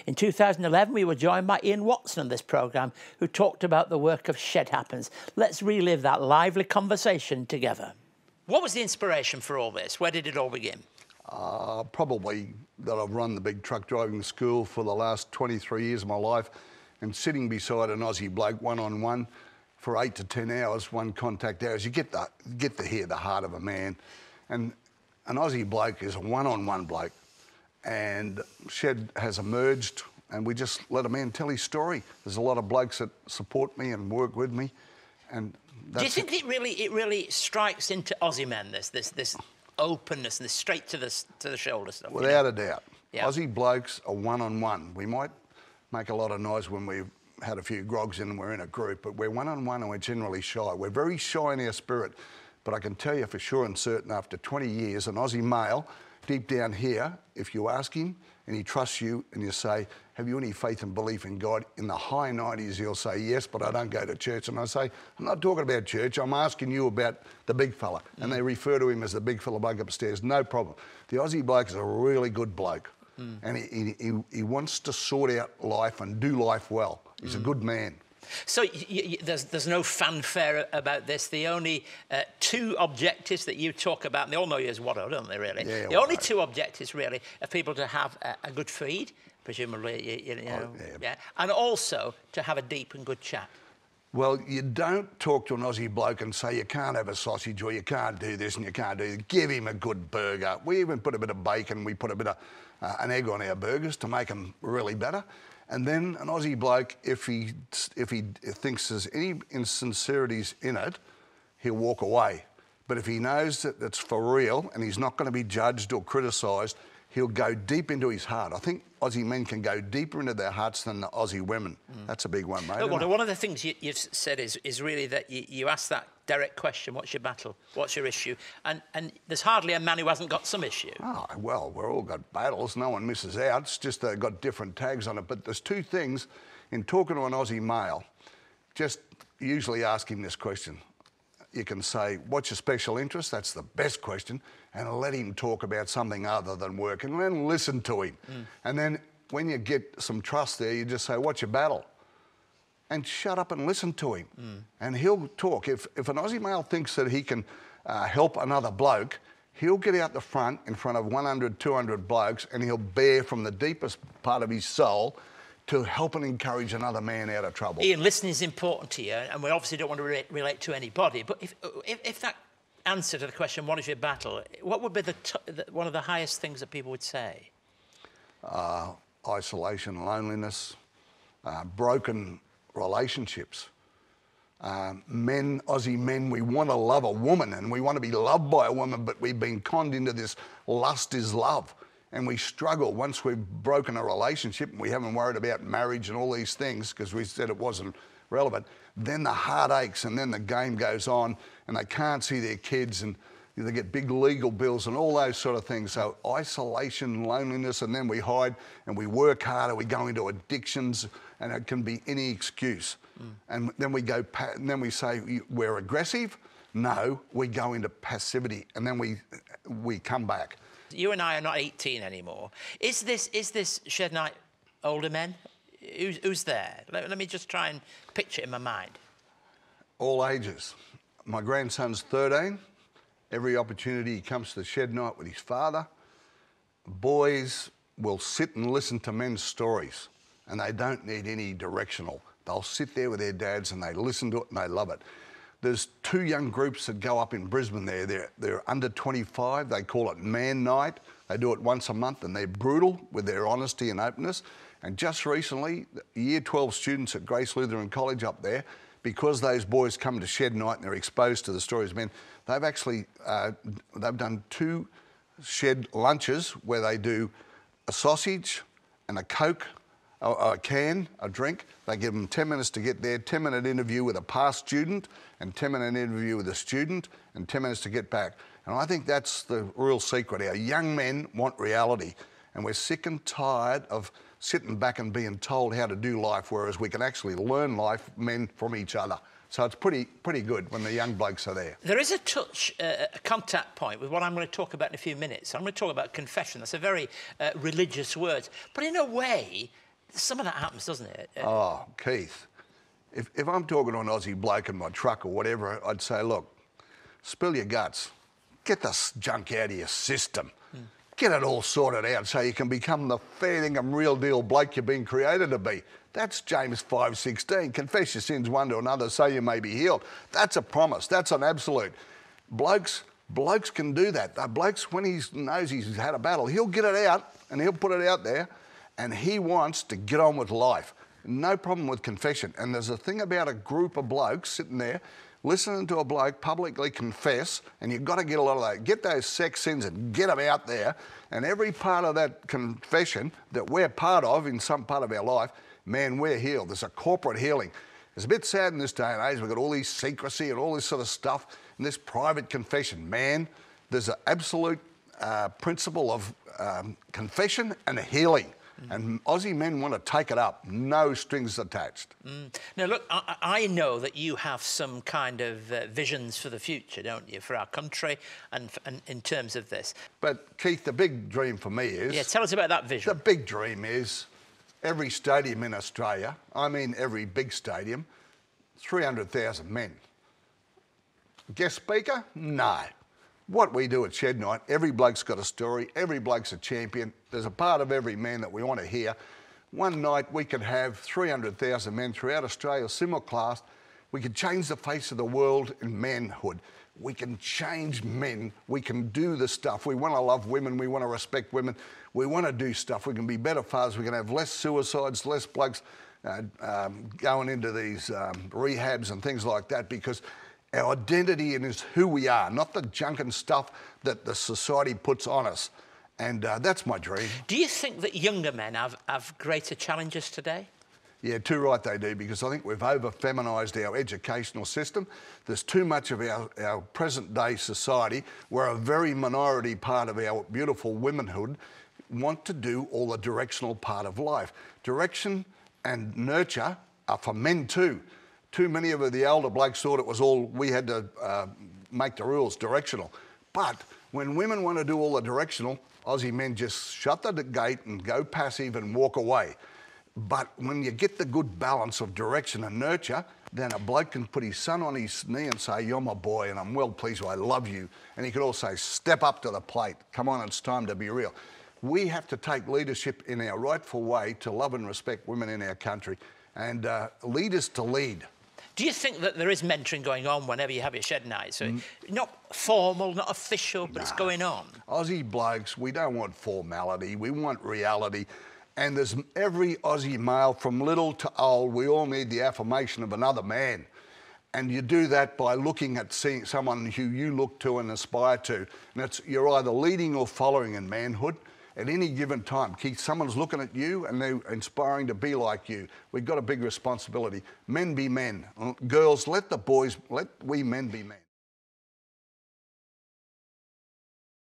In 2011, we were joined by Ian Watson on this programme, who talked about the work of Shed Happens. Let's relive that lively conversation together. What was the inspiration for all this? Where did it all begin? Probably that I've run the big truck driving school for the last 23 years of my life, and sitting beside an Aussie bloke one-on-one for 8 to 10 hours, one contact hours, you get to hear the heart of a man. And an Aussie bloke is a one-on-one bloke, and Shed has emerged, and we just let a man tell his story. There's a lot of blokes that support me and work with me, and that's... Do you think it really strikes into Aussie men, this openness and this straight to the shoulder stuff? Without a doubt. Yeah. Aussie blokes are one-on-one. We might make a lot of noise when we've had a few grogs in and we're in a group, but we're one-on-one and we're generally shy. We're very shy in our spirit, but I can tell you for sure and certain after 20 years, an Aussie male, deep down here, if you ask him and he trusts you and you say, have you any faith and belief in God? In the high 90s, he'll say, yes, but I don't go to church. And I say, I'm not talking about church, I'm asking you about the big fella. And they refer to him as the big fella bloke upstairs, no problem. The Aussie bloke is a really good bloke. And he wants to sort out life and do life well. He's a good man. So there's no fanfare about this. The only two objectives that you talk about, and they all know you as Watto, don't they, really? Yeah, the only two objectives, really, are people to have a good feed, presumably, you know, yeah, and also to have a deep and good chat. Well, you don't talk to an Aussie bloke and say you can't have a sausage or you can't do this and you can't do that. Give him a good burger. We even put a bit of bacon, we put a bit of an egg on our burgers to make them really better. And then an Aussie bloke, if he thinks there's any insincerities in it, he'll walk away. But if he knows that it's for real and he's not going to be judged or criticised, he'll go deep into his heart. I think Aussie men can go deeper into their hearts than the Aussie women. That's a big one, mate. Look, one of the things you've said is really that you ask that direct question, what's your battle, what's your issue? And there's hardly a man who hasn't got some issue. Oh, well, we've all got battles. No one misses out. It's just they've got different tags on it. But there's two things in talking to an Aussie male. Just usually ask him this question. You can say, what's your special interest? That's the best question. And let him talk about something other than work and then listen to him. And then when you get some trust there, you just say, what's your battle? And shut up and listen to him. And he'll talk. If an Aussie male thinks that he can help another bloke, he'll get out the front in front of 100, 200 blokes and he'll bear from the deepest part of his soul to help and encourage another man out of trouble. Ian, listening is important to you, and we obviously don't want to relate to anybody, but if that answer to the question, what is your battle, what would be one of the highest things that people would say? Isolation, loneliness, broken relationships. Aussie men, we want to love a woman and we want to be loved by a woman, but we've been conned into this lust is love. And we struggle once we've broken a relationship and we haven't worried about marriage and all these things because we said it wasn't relevant. Then the heart aches and then the game goes on and they can't see their kids and they get big legal bills and all those sort of things. So isolation, loneliness, and then we hide and we work harder, we go into addictions and it can be any excuse. And then we go, and then we say we're aggressive. No, we go into passivity and then we come back. You and I are not 18 anymore. Is this Shed Night older men? Who's there? Let me just try and picture it in my mind. All ages. My grandson's 13. Every opportunity he comes to Shed Night with his father. Boys will sit and listen to men's stories and they don't need any directional. They'll sit there with their dads and they listen to it and they love it. There's two young groups that go up in Brisbane there. They're under 25. They call it Man Night. They do it once a month and they're brutal with their honesty and openness. And just recently, Year 12 students at Grace Lutheran College up there, because those boys come to Shed Night and they're exposed to the stories of men, they've actually they've done 2 Shed lunches where they do a sausage and a Coke, a can, a drink. They give them 10 minutes to get there, 10-minute interview with a past student and 10-minute interview with a student and 10 minutes to get back. And I think that's the real secret. Our young men want reality and we're sick and tired of sitting back and being told how to do life, whereas we can actually learn life, men, from each other. So it's pretty good when the young blokes are there. There is a touch, a contact point with what I'm going to talk about in a few minutes. I'm going to talk about confession. That's a very religious word. But in a way, Some of that happens, doesn't it? Oh, Keith, if I'm talking to an Aussie bloke in my truck or whatever, I'd say, look, spill your guts. Get this junk out of your system. Get it all sorted out so you can become the fair dinkum real deal bloke you've been created to be. That's James 5:16. Confess your sins one to another so you may be healed. That's a promise. That's an absolute. Blokes can do that. Blokes, when he knows he's had a battle, he'll get it out and he'll put it out there, and he wants to get on with life. No problem with confession. And there's a thing about a group of blokes sitting there listening to a bloke publicly confess, and you've got to get a lot of that. Get those sex sins and get them out there. And every part of that confession that we're part of in some part of our life, man, we're healed. There's a corporate healing. It's a bit sad in this day and age. We've got all this secrecy and all this sort of stuff and this private confession. Man, there's an absolute principle of confession and healing. And Aussie men want to take it up, no strings attached. Now, look, I know that you have some kind of visions for the future, don't you, for our country and in terms of this. But, Keith, the big dream for me is... Yeah, tell us about that vision. The big dream is every stadium in Australia, I mean every big stadium, 300,000 men. Guest speaker? No. What we do at Shed Night, every bloke's got a story, every bloke's a champion. There's a part of every man that we want to hear. One night we could have 300,000 men throughout Australia, simulcast. We could change the face of the world in manhood. We can change men. We can do the stuff. We want to love women. We want to respect women. We want to do stuff. We can be better fathers. We can have less suicides, less blokes going into these rehabs and things like that, because our identity is who we are, not the junk and stuff that the society puts on us. And that's my dream. Do you think that younger men have greater challenges today? Yeah, too right they do, because I think we've over-feminised our educational system. There's too much of our present-day society where a very minority part of our beautiful womanhood want to do all the directional part of life. Direction and nurture are for men too. Too many of the older blokes thought it was all we had to make the rules directional. But when women want to do all the directional, Aussie men just shut the gate and go passive and walk away. But when you get the good balance of direction and nurture, then a bloke can put his son on his knee and say, "You're my boy and I'm well pleased, I love you." And he could also say, "Step up to the plate. Come on, it's time to be real." We have to take leadership in our rightful way to love and respect women in our country, and leaders to lead. Do you think that there is mentoring going on whenever you have your shed night? So not formal, not official, but it's going on. Aussie blokes, we don't want formality, we want reality. And there's every Aussie male from little to old, we all need the affirmation of another man. And you do that by looking at seeing someone who you look to and aspire to. And you're either leading or following in manhood. At any given time, Keith, someone's looking at you and they're inspiring to be like you. We've got a big responsibility. Men be men. Girls, let we men be men.